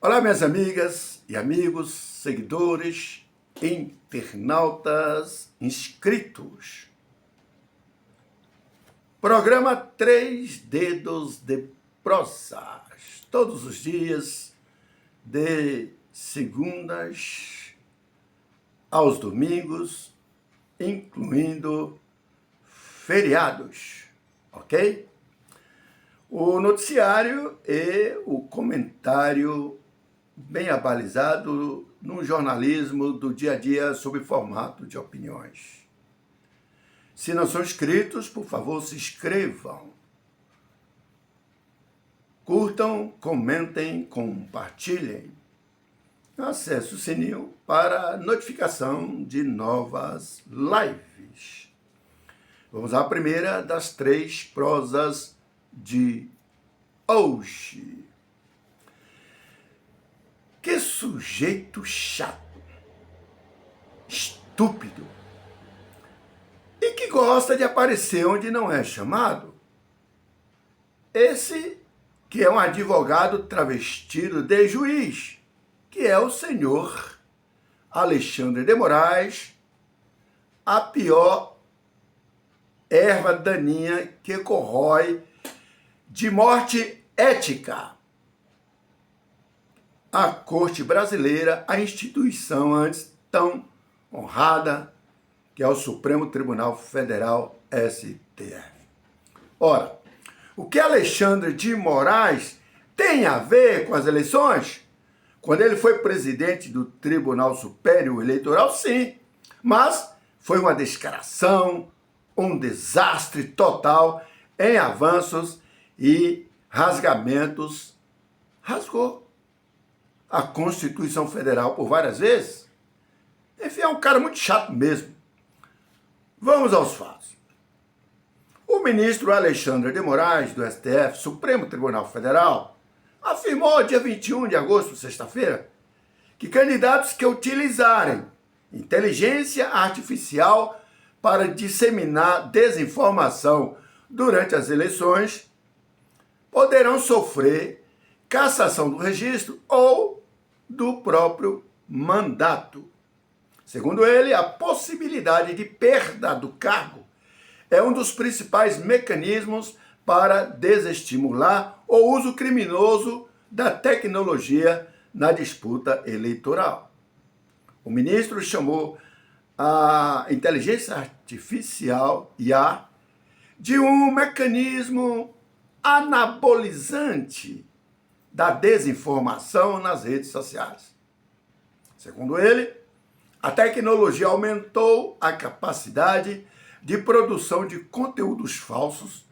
Olá, minhas amigas e amigos, seguidores, internautas, inscritos. Programa Três Dedos de Prosa. Todos os dias, de segundas aos domingos, incluindo feriados, ok? O noticiário e o comentário bem abalizado no jornalismo do dia a dia sob formato de opiniões. Se não são inscritos, por favor, se inscrevam. Curtam, comentem, compartilhem. Acesse o sininho para notificação de novas lives. Vamos à primeira das três prosas de hoje. Que sujeito chato, estúpido e que gosta de aparecer onde não é chamado. Esse que é um advogado travestido de juiz, que é o senhor Alexandre de Moraes, a pior erva daninha que corrói de morte ética a Corte Brasileira, a instituição antes tão honrada, que é o Supremo Tribunal Federal, STF. Ora, o que Alexandre de Moraes tem a ver com as eleições? Quando ele foi presidente do Tribunal Superior Eleitoral, sim, mas foi uma descaração, um desastre total em avanços e rasgamentos. Rasgou a Constituição Federal por várias vezes. Enfim, é um cara muito chato mesmo. Vamos aos fatos. O ministro Alexandre de Moraes, do STF, Supremo Tribunal Federal, afirmou dia 21 de agosto, sexta-feira, que candidatos que utilizarem inteligência artificial para disseminar desinformação durante as eleições poderão sofrer cassação do registro ou do próprio mandato. Segundo ele, a possibilidade de perda do cargo é um dos principais mecanismos para desestimular o uso criminoso da tecnologia na disputa eleitoral. O ministro chamou a inteligência artificial, IA, de um mecanismo anabolizante da desinformação nas redes sociais. Segundo ele, a tecnologia aumentou a capacidade de produção de conteúdos falsos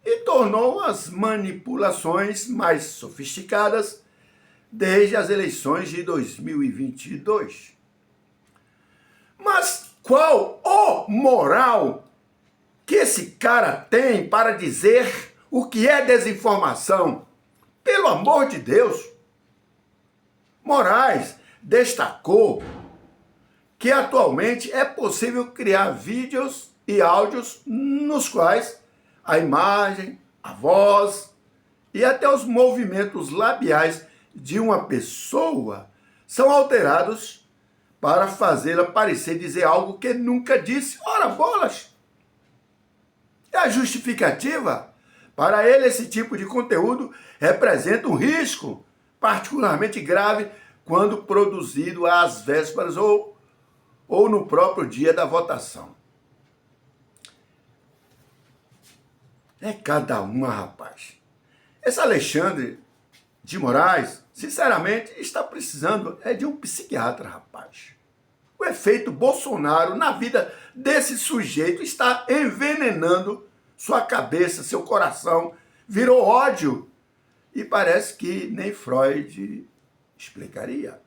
e tornou as manipulações mais sofisticadas desde as eleições de 2022. Mas qual o moral que esse cara tem para dizer o que é desinformação? Pelo amor de Deus! Moraes destacou que atualmente é possível criar vídeos e áudios nos quais a imagem, a voz e até os movimentos labiais de uma pessoa são alterados para fazê-la parecer dizer algo que nunca disse. Ora, bolas! É a justificativa. Para ele, esse tipo de conteúdo representa um risco particularmente grave quando produzido às vésperas ou no próprio dia da votação. É cada uma, rapaz. Esse Alexandre de Moraes, sinceramente, está precisando de um psiquiatra, rapaz. O efeito Bolsonaro na vida desse sujeito está envenenando sua cabeça, seu coração, virou ódio. E parece que nem Freud explicaria.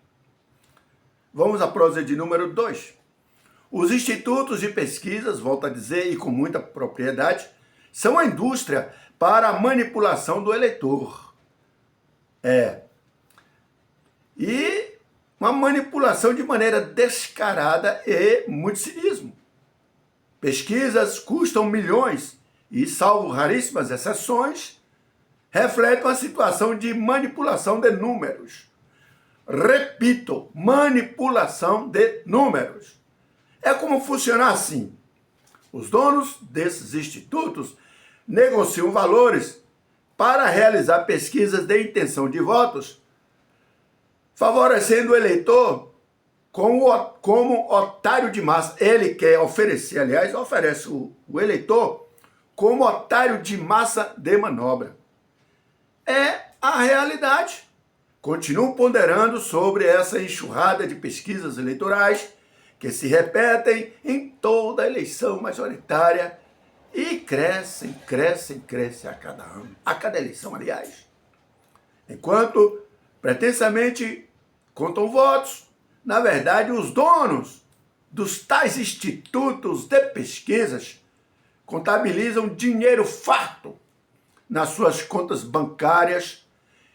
Vamos à prosa de número 2. Os institutos de pesquisas, volto a dizer, e com muita propriedade, são a indústria para a manipulação do eleitor. E uma manipulação de maneira descarada e muito cinismo. Pesquisas custam milhões e, salvo raríssimas exceções, refletem uma situação de manipulação de números. Repito, manipulação de números. É como funciona assim. Os donos desses institutos negociam valores para realizar pesquisas de intenção de votos, favorecendo o eleitor como otário de massa. Ele quer oferecer, aliás, oferece o eleitor como otário de massa de manobra. É a realidade. Continuo ponderando sobre essa enxurrada de pesquisas eleitorais que se repetem em toda a eleição majoritária e crescem a cada ano, a cada eleição, aliás. Enquanto pretensamente contam votos, na verdade, os donos dos tais institutos de pesquisas contabilizam dinheiro farto nas suas contas bancárias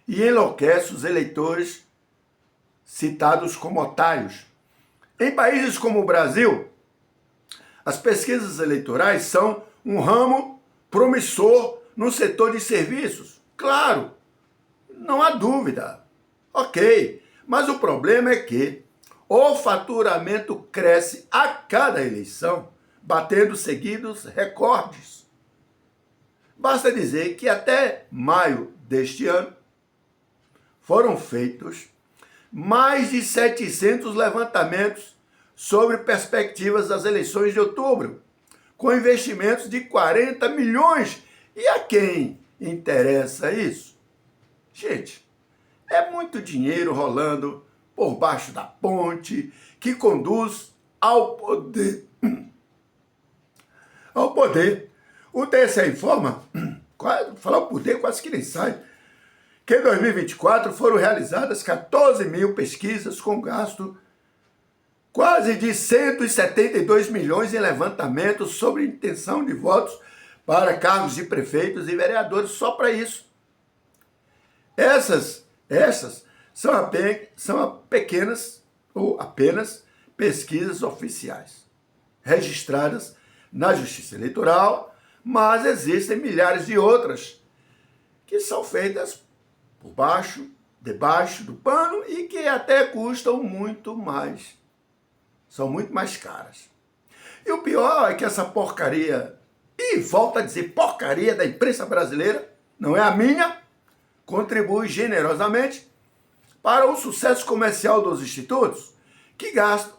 e enlouquecem os eleitores citados como otários. Em países como o Brasil, as pesquisas eleitorais são um ramo promissor no setor de serviços. Claro, não há dúvida. Ok, mas o problema é que o faturamento cresce a cada eleição, batendo seguidos recordes. Basta dizer que até maio deste ano foram feitos mais de 700 levantamentos sobre perspectivas das eleições de outubro, com investimentos de 40 milhões. E a quem interessa isso? Gente, é muito dinheiro rolando por baixo da ponte que conduz ao poder. Ao poder. O TSE informa, falar o poder quase que nem sai, que em 2024 foram realizadas 14 mil pesquisas com gasto quase de 172 milhões em levantamentos sobre intenção de votos para cargos de prefeitos e vereadores, só para isso. Essas são pequenas ou apenas pesquisas oficiais, registradas na Justiça Eleitoral, mas existem milhares de outras que são feitas por baixo, debaixo do pano e que até custam muito mais. São muito mais caras. E o pior é que essa porcaria, e volto a dizer porcaria da imprensa brasileira, não é a minha, contribui generosamente para o sucesso comercial dos institutos que gastam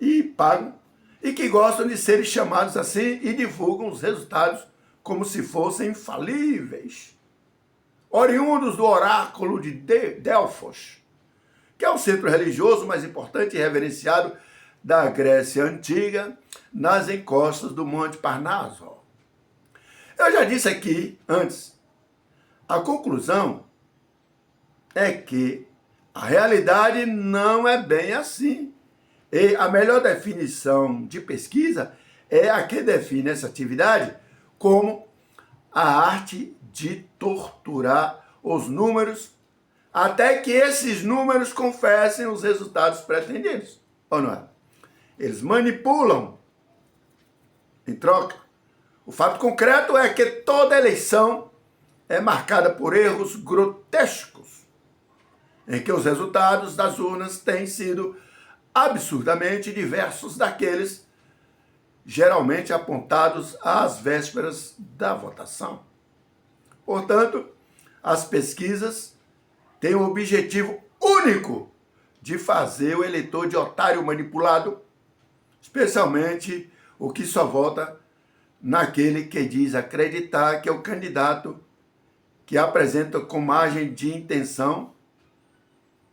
e pagam e que gostam de serem chamados assim e divulgam os resultados como se fossem infalíveis. Oriundos do oráculo de Delfos, que é o centro religioso mais importante e reverenciado da Grécia Antiga, nas encostas do Monte Parnaso. Eu já disse aqui antes, a conclusão é que a realidade não é bem assim. E a melhor definição de pesquisa é a que define essa atividade como a arte de torturar os números até que esses números confessem os resultados pretendidos. Ou não é? Eles manipulam em troca. O fato concreto é que toda eleição é marcada por erros grotescos, em que os resultados das urnas têm sido absurdamente diversos daqueles geralmente apontados às vésperas da votação. Portanto, as pesquisas têm o objetivo único de fazer o eleitor de otário manipulado, especialmente o que só vota naquele que diz acreditar que é o candidato que apresenta com margem de intenção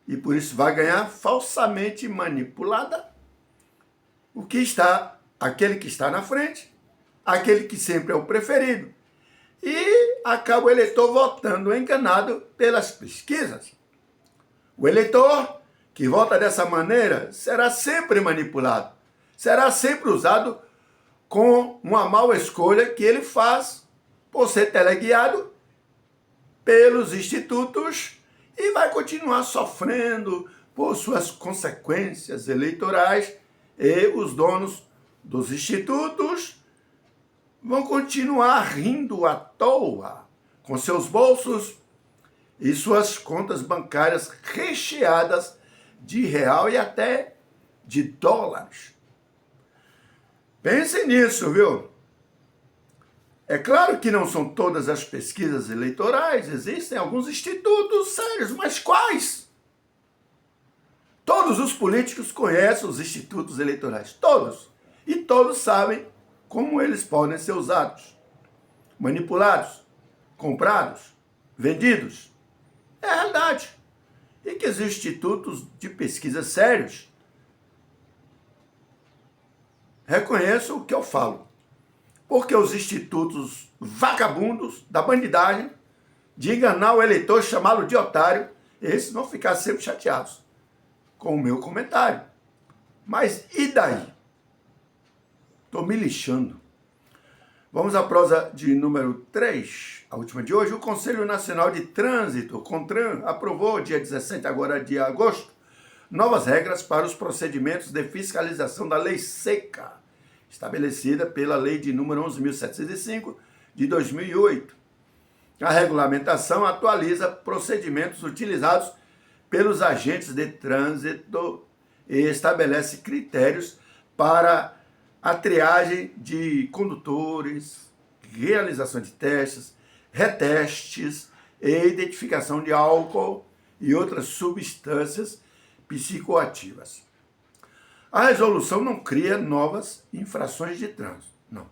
e por isso vai ganhar falsamente manipulada aquele que está na frente, aquele que sempre é o preferido. E acaba o eleitor votando enganado pelas pesquisas. O eleitor que vota dessa maneira será sempre manipulado, será sempre usado com uma mal escolha que ele faz por ser teleguiado pelos institutos e vai continuar sofrendo por suas consequências eleitorais e os donos dos institutos vão continuar rindo à toa com seus bolsos e suas contas bancárias recheadas de real e até de dólares. Pense nisso, viu? É claro que não são todas as pesquisas eleitorais, existem alguns institutos sérios, mas quais? Todos os políticos conhecem os institutos eleitorais, todos. E todos sabem como eles podem ser usados, manipulados, comprados, vendidos. É a realidade. E que os institutos de pesquisa sérios reconheçam o que eu falo. Porque os institutos vagabundos da bandidagem, de enganar o eleitor, chamá-lo de otário, esses vão ficar sempre chateados com o meu comentário. Mas e daí? Estou me lixando. Vamos à prosa de número 3, a última de hoje. O Conselho Nacional de Trânsito, CONTRAN, aprovou, dia 17 agora de agosto, novas regras para os procedimentos de fiscalização da Lei Seca, estabelecida pela Lei de número 11.705, de 2008. A regulamentação atualiza procedimentos utilizados pelos agentes de trânsito e estabelece critérios para a triagem de condutores, realização de testes, retestes e identificação de álcool e outras substâncias psicoativas. A resolução não cria novas infrações de trânsito, não.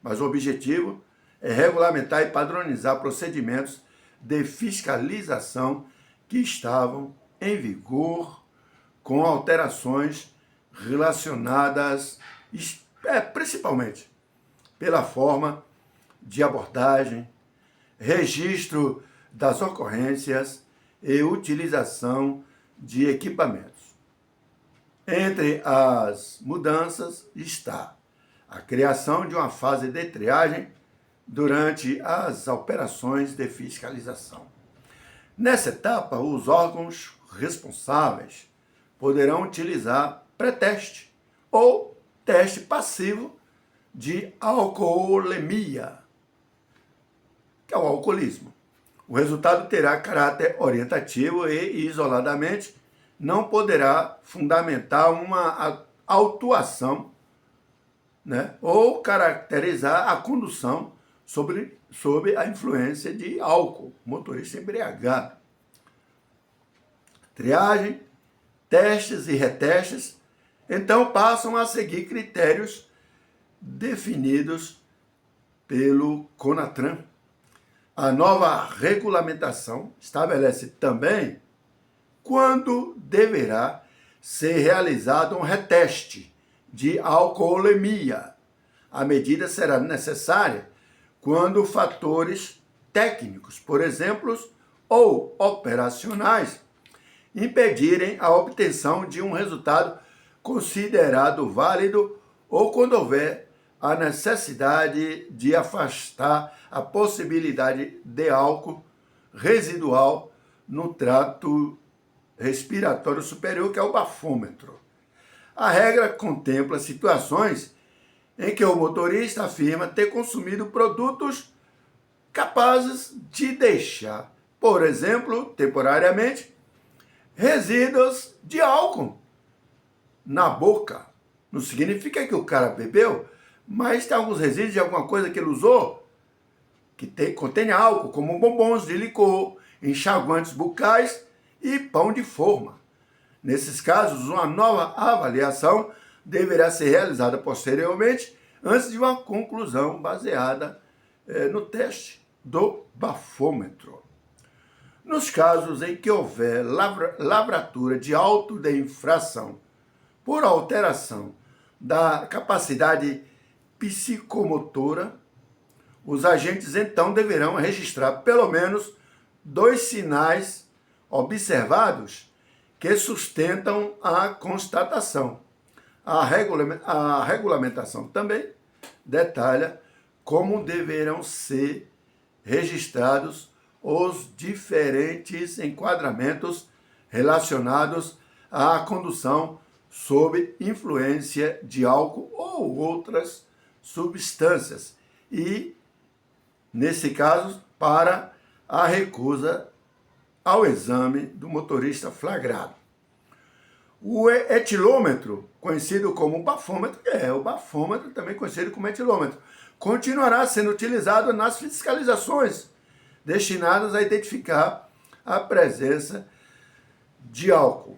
Mas o objetivo é regulamentar e padronizar procedimentos de fiscalização que estavam em vigor com alterações relacionadas principalmente pela forma de abordagem, registro das ocorrências e utilização de equipamentos. Entre as mudanças está a criação de uma fase de triagem durante as operações de fiscalização. Nessa etapa, os órgãos responsáveis poderão utilizar pré-teste ou teste passivo de alcoolemia, que é o alcoolismo. O resultado terá caráter orientativo e, isoladamente, não poderá fundamentar uma autuação, né, ou caracterizar a condução sob a influência de álcool, motorista embriagado. Triagem, testes e retestes, então passam a seguir critérios definidos pelo CONATRAN. A nova regulamentação estabelece também quando deverá ser realizado um reteste de alcoolemia. A medida será necessária quando fatores técnicos, por exemplo, ou operacionais, impedirem a obtenção de um resultado considerado válido ou quando houver a necessidade de afastar a possibilidade de álcool residual no trato respiratório superior, que é o bafômetro. A regra contempla situações em que o motorista afirma ter consumido produtos capazes de deixar, por exemplo, temporariamente, resíduos de álcool na boca. Não significa que o cara bebeu, mas tem alguns resíduos de alguma coisa que ele usou que contém álcool, como bombons de licor, enxaguantes bucais e pão de forma. Nesses casos, uma nova avaliação deverá ser realizada posteriormente, antes de uma conclusão baseada no teste do bafômetro. Nos casos em que houver lavratura de auto de infração por alteração da capacidade psicomotora, os agentes então deverão registrar pelo menos 2 sinais observados que sustentam a constatação. A regulamentação também detalha como deverão ser registrados os diferentes enquadramentos relacionados à condução sob influência de álcool ou outras substâncias e, nesse caso, para a recusa ao exame do motorista flagrado. O etilômetro, conhecido como bafômetro, o bafômetro também conhecido como etilômetro, continuará sendo utilizado nas fiscalizações destinadas a identificar a presença de álcool.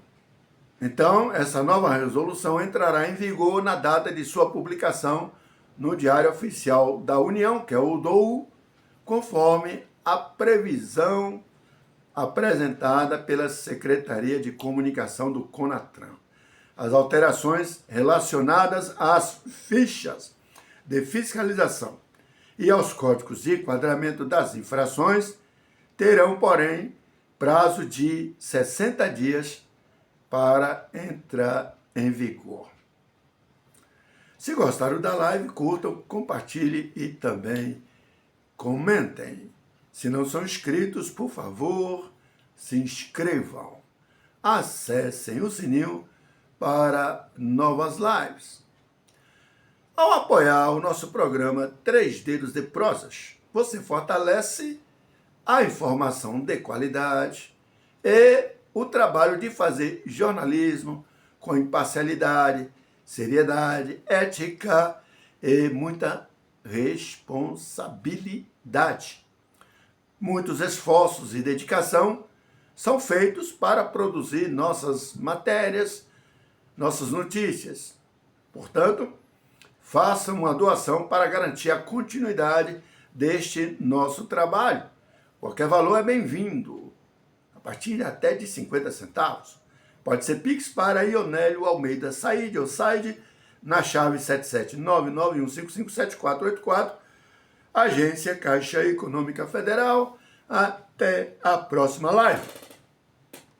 Então, essa nova resolução entrará em vigor na data de sua publicação no Diário Oficial da União, que é o DOU, conforme a previsão apresentada pela Secretaria de Comunicação do CONATRAN. As alterações relacionadas às fichas de fiscalização e aos códigos de enquadramento das infrações terão, porém, prazo de 60 dias para entrar em vigor. Se gostaram da live, curtam, compartilhem e também comentem. Se não são inscritos, por favor, se inscrevam. Acessem o sininho para novas lives. Ao apoiar o nosso programa 3 Dedos de Prosas, você fortalece a informação de qualidade e o trabalho de fazer jornalismo com imparcialidade, seriedade, ética e muita responsabilidade. Muitos esforços e dedicação são feitos para produzir nossas matérias, nossas notícias. Portanto, façam uma doação para garantir a continuidade deste nosso trabalho. Qualquer valor é bem-vindo, a partir até de 50 centavos. Pode ser Pix para Ionélio Almeida Said ou Said, na chave 77991557484, Agência Caixa Econômica Federal. Até a próxima live.